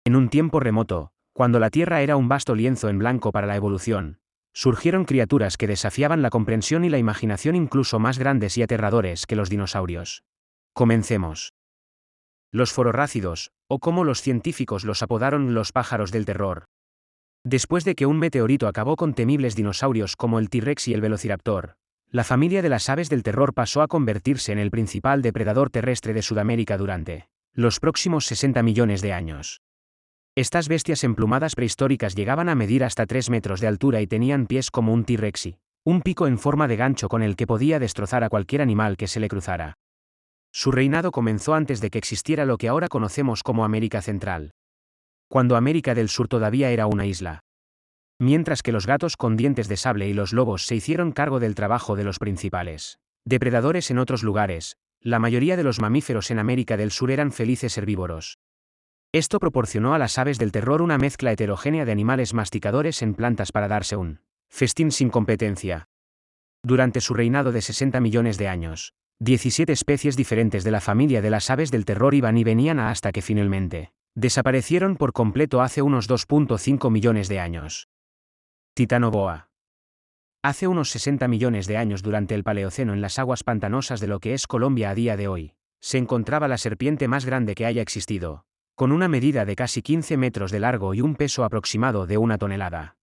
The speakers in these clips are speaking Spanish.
En un tiempo remoto, cuando la Tierra era un vasto lienzo en blanco para la evolución, surgieron criaturas que desafiaban la comprensión y la imaginación incluso más grandes y aterradores que los dinosaurios. Comencemos. Los fororrácidos, o como los científicos los apodaron, los pájaros del terror. Después de que un meteorito acabó con temibles dinosaurios como el T-Rex y el Velociraptor, la familia de las aves del terror pasó a convertirse en el principal depredador terrestre de Sudamérica durante los próximos 60 millones de años. Estas bestias emplumadas prehistóricas llegaban a medir hasta 3 metros de altura y tenían pies como un T-Rex y un pico en forma de gancho con el que podía destrozar a cualquier animal que se le cruzara. Su reinado comenzó antes de que existiera lo que ahora conocemos como América Central, cuando América del Sur todavía era una isla. Mientras que los gatos con dientes de sable y los lobos se hicieron cargo del trabajo de los principales depredadores en otros lugares, la mayoría de los mamíferos en América del Sur eran felices herbívoros. Esto proporcionó a las aves del terror una mezcla heterogénea de animales masticadores en plantas para darse un festín sin competencia. Durante su reinado de 60 millones de años, 17 especies diferentes de la familia de las aves del terror iban y venían hasta que finalmente desaparecieron por completo hace unos 2.5 millones de años. Titanoboa. Hace unos 60 millones de años, durante el Paleoceno, en las aguas pantanosas de lo que es Colombia a día de hoy, se encontraba la serpiente más grande que haya existido, con una medida de casi 15 metros de largo y un peso aproximado de 1 tonelada.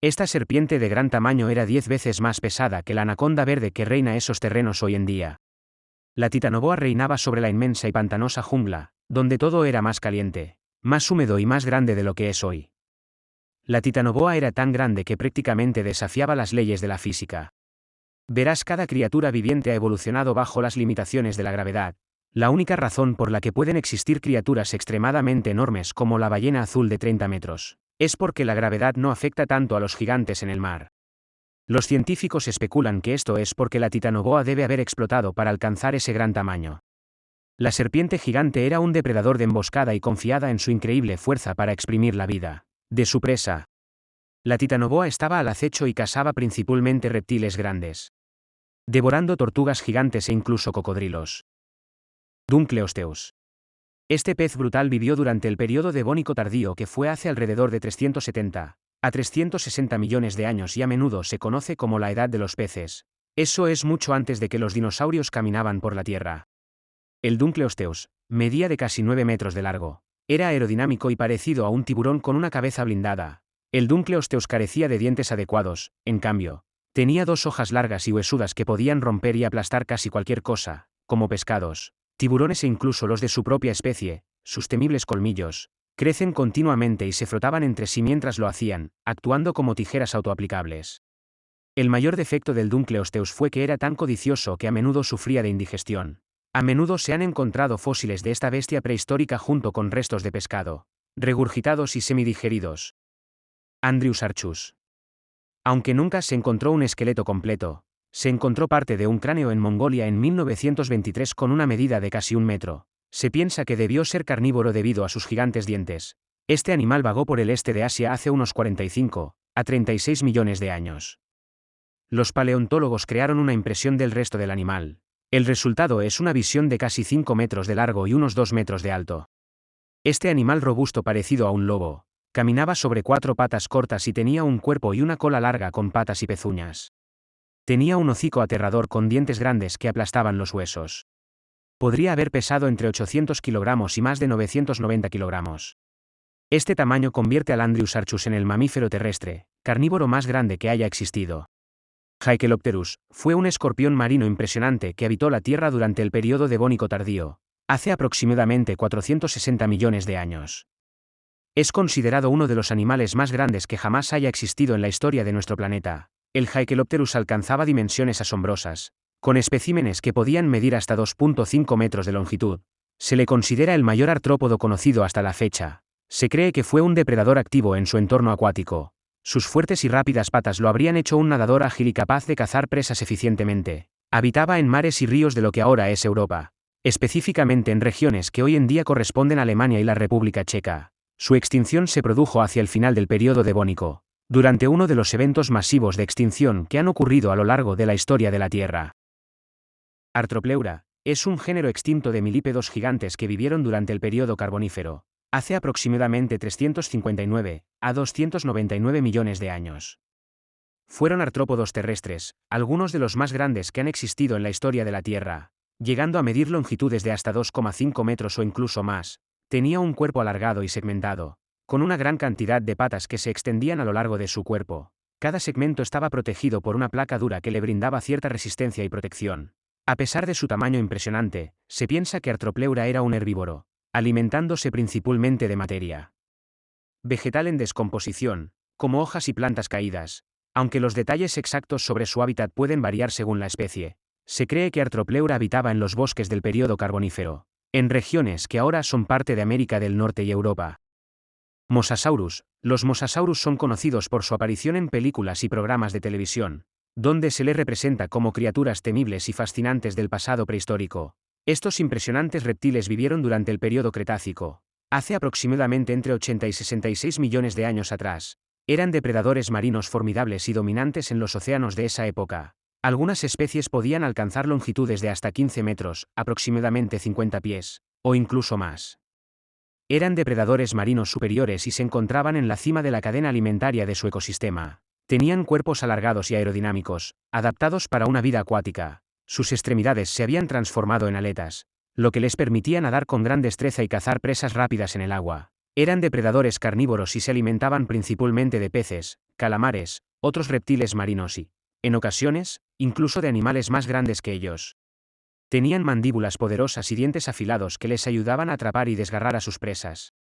Esta serpiente de gran tamaño era 10 veces más pesada que la anaconda verde que reina esos terrenos hoy en día. La titanoboa reinaba sobre la inmensa y pantanosa jungla, donde todo era más caliente, más húmedo y más grande de lo que es hoy. La titanoboa era tan grande que prácticamente desafiaba las leyes de la física. Verás, cada criatura viviente ha evolucionado bajo las limitaciones de la gravedad. La única razón por la que pueden existir criaturas extremadamente enormes como la ballena azul de 30 metros, es porque la gravedad no afecta tanto a los gigantes en el mar. Los científicos especulan que esto es porque la titanoboa debe haber explotado para alcanzar ese gran tamaño. La serpiente gigante era un depredador de emboscada y confiada en su increíble fuerza para exprimir la vida de su presa. La titanoboa estaba al acecho y cazaba principalmente reptiles grandes, devorando tortugas gigantes e incluso cocodrilos. Dunkleosteus. Este pez brutal vivió durante el período devónico tardío, que fue hace alrededor de 370 a 360 millones de años, y a menudo se conoce como la edad de los peces. Eso es mucho antes de que los dinosaurios caminaban por la Tierra. El Dunkleosteus medía de casi 9 metros de largo. Era aerodinámico y parecido a un tiburón con una cabeza blindada. El Dunkleosteus carecía de dientes adecuados, en cambio, tenía 2 hojas largas y huesudas que podían romper y aplastar casi cualquier cosa, como pescados, tiburones e incluso los de su propia especie. Sus temibles colmillos crecen continuamente y se frotaban entre sí mientras lo hacían, actuando como tijeras autoaplicables. El mayor defecto del Dunkleosteus fue que era tan codicioso que a menudo sufría de indigestión. A menudo se han encontrado fósiles de esta bestia prehistórica junto con restos de pescado, regurgitados y semidigeridos. Andriusarchus. Aunque nunca se encontró un esqueleto completo, se encontró parte de un cráneo en Mongolia en 1923 con una medida de casi 1 metro. Se piensa que debió ser carnívoro debido a sus gigantes dientes. Este animal vagó por el este de Asia hace unos 45 a 36 millones de años. Los paleontólogos crearon una impresión del resto del animal. El resultado es una visión de casi 5 metros de largo y unos 2 metros de alto. Este animal robusto, parecido a un lobo, caminaba sobre 4 patas cortas y tenía un cuerpo y una cola larga con patas y pezuñas. Tenía un hocico aterrador con dientes grandes que aplastaban los huesos. Podría haber pesado entre 800 kilogramos y más de 990 kilogramos. Este tamaño convierte al Andriusarchus en el mamífero terrestre, carnívoro más grande que haya existido. Haikelopterus fue un escorpión marino impresionante que habitó la Tierra durante el período devónico tardío, hace aproximadamente 460 millones de años. Es considerado uno de los animales más grandes que jamás haya existido en la historia de nuestro planeta. El Haikelopterus alcanzaba dimensiones asombrosas, con especímenes que podían medir hasta 2.5 metros de longitud. Se le considera el mayor artrópodo conocido hasta la fecha. Se cree que fue un depredador activo en su entorno acuático. Sus fuertes y rápidas patas lo habrían hecho un nadador ágil y capaz de cazar presas eficientemente. Habitaba en mares y ríos de lo que ahora es Europa, específicamente en regiones que hoy en día corresponden a Alemania y la República Checa. Su extinción se produjo hacia el final del período devónico, durante uno de los eventos masivos de extinción que han ocurrido a lo largo de la historia de la Tierra. Artropleura es un género extinto de milípedos gigantes que vivieron durante el período carbonífero. hace aproximadamente 359 a 299 millones de años. Fueron artrópodos terrestres, algunos de los más grandes que han existido en la historia de la Tierra, llegando a medir longitudes de hasta 2,5 metros o incluso más. Tenía un cuerpo alargado y segmentado, con una gran cantidad de patas que se extendían a lo largo de su cuerpo. Cada segmento estaba protegido por una placa dura que le brindaba cierta resistencia y protección. A pesar de su tamaño impresionante, se piensa que Artropleura era un herbívoro, alimentándose principalmente de materia vegetal en descomposición, como hojas y plantas caídas. Aunque los detalles exactos sobre su hábitat pueden variar según la especie, se cree que Artropleura habitaba en los bosques del período Carbonífero, en regiones que ahora son parte de América del Norte y Europa. Mosasaurus. Los mosasaurus son conocidos por su aparición en películas y programas de televisión, donde se les representa como criaturas temibles y fascinantes del pasado prehistórico. Estos impresionantes reptiles vivieron durante el período Cretácico, hace aproximadamente entre 80 y 66 millones de años atrás. Eran depredadores marinos formidables y dominantes en los océanos de esa época. Algunas especies podían alcanzar longitudes de hasta 15 metros, aproximadamente 50 pies, o incluso más. Eran depredadores marinos superiores y se encontraban en la cima de la cadena alimentaria de su ecosistema. Tenían cuerpos alargados y aerodinámicos, adaptados para una vida acuática. Sus extremidades se habían transformado en aletas, lo que les permitía nadar con gran destreza y cazar presas rápidas en el agua. Eran depredadores carnívoros y se alimentaban principalmente de peces, calamares, otros reptiles marinos y, en ocasiones, incluso de animales más grandes que ellos. Tenían mandíbulas poderosas y dientes afilados que les ayudaban a atrapar y desgarrar a sus presas.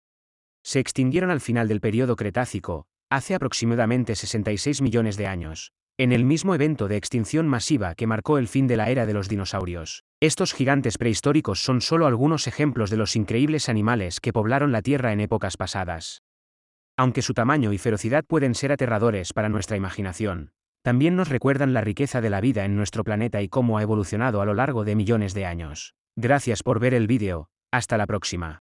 Se extinguieron al final del período Cretácico, hace aproximadamente 66 millones de años, en el mismo evento de extinción masiva que marcó el fin de la era de los dinosaurios. Estos gigantes prehistóricos son solo algunos ejemplos de los increíbles animales que poblaron la Tierra en épocas pasadas. Aunque su tamaño y ferocidad pueden ser aterradores para nuestra imaginación, también nos recuerdan la riqueza de la vida en nuestro planeta y cómo ha evolucionado a lo largo de millones de años. Gracias por ver el vídeo, hasta la próxima.